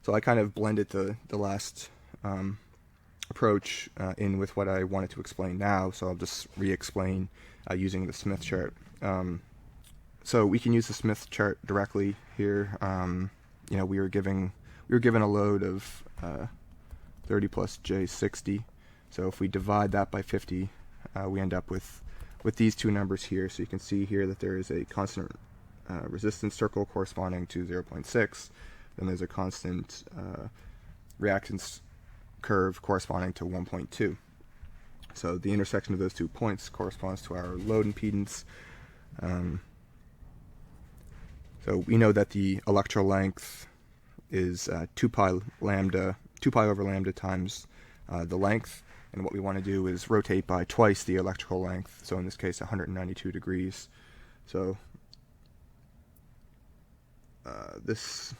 So I kind of blended the last approach in with what I wanted to explain now, so I'll just re-explain using the Smith chart. So we can use the Smith chart directly here. We were given a load of 30 plus J60. So if we divide that by 50, we end up with these two numbers here. So you can see here that there is a constant resistance circle corresponding to 0.6. Then there's a constant reactance curve corresponding to 1.2. So the intersection of those 2 points corresponds to our load impedance. So we know that the electron length is 2 pi over lambda times the length, and what we want to do is rotate by twice the electrical length, so in this case 192 degrees. So this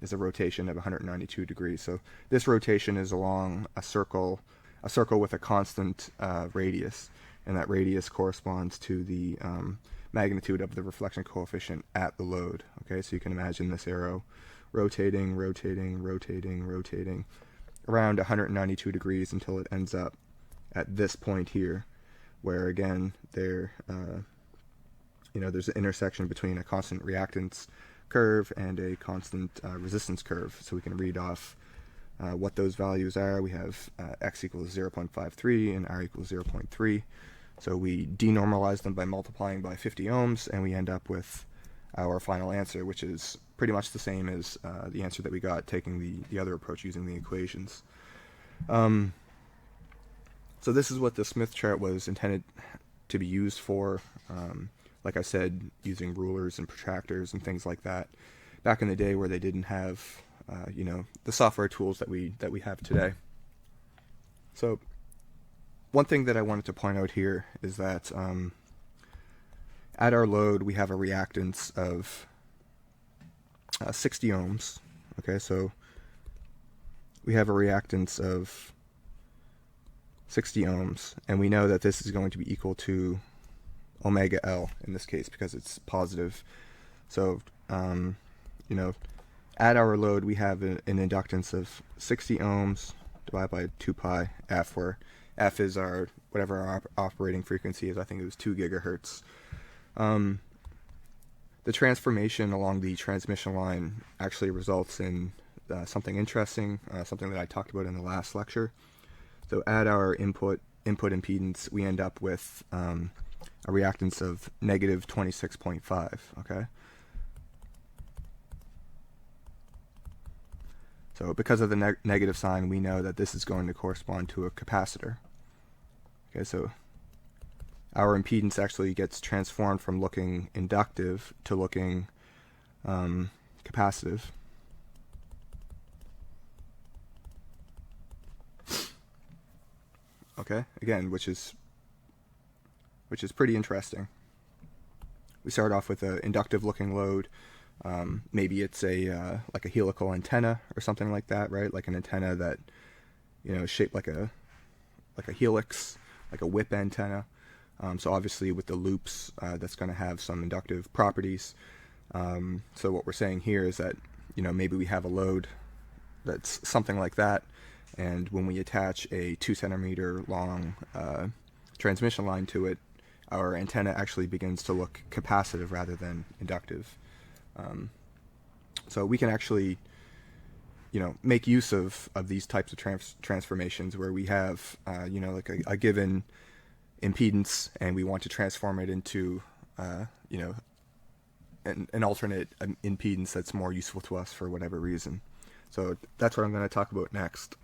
is a rotation of 192 degrees. So this rotation is along a circle with a constant radius, and that radius corresponds to the magnitude of the reflection coefficient at the load. Okay, so you can imagine this arrow rotating around 192 degrees until it ends up at this point here, where again there's an intersection between a constant reactance curve and a constant resistance curve. So we can read off what those values are. We have x equals 0.53 and r equals 0.3. So we denormalize them by multiplying by 50 ohms, and we end up with our final answer, which is pretty much the same as the answer that we got taking the other approach using the equations. So this is what the Smith chart was intended to be used for. Like I said, using rulers and protractors and things like that back in the day, where they didn't have the software tools that we have today. So one thing that I wanted to point out here is that at our load we have a reactance of 60 ohms. Okay, so we have a reactance of 60 ohms, and we know that this is going to be equal to omega L in this case because it's positive. So at our load we have an inductance of 60 ohms divided by 2 pi f, where f is whatever our operating frequency is. I think it was 2 gigahertz. The transformation along the transmission line actually results in something interesting, something that I talked about in the last lecture. So at our input impedance, we end up with a reactance of negative 26.5. Okay. So because of the negative sign, we know that this is going to correspond to a capacitor. Okay, so our impedance actually gets transformed from looking inductive to looking capacitive. Okay, again, which is pretty interesting. We start off with an inductive looking load. Maybe it's like a helical antenna or something like that, right? Like an antenna that is shaped like a helix, like a whip antenna. So obviously with the loops, that's going to have some inductive properties. So what we're saying here is that maybe we have a load that's something like that, and when we attach a 2 centimeter long transmission line to it, our antenna actually begins to look capacitive rather than inductive. So we can actually make use of these types of transformations where we have like a given impedance and we want to transform it into an alternate impedance that's more useful to us for whatever reason. So that's what I'm going to talk about next.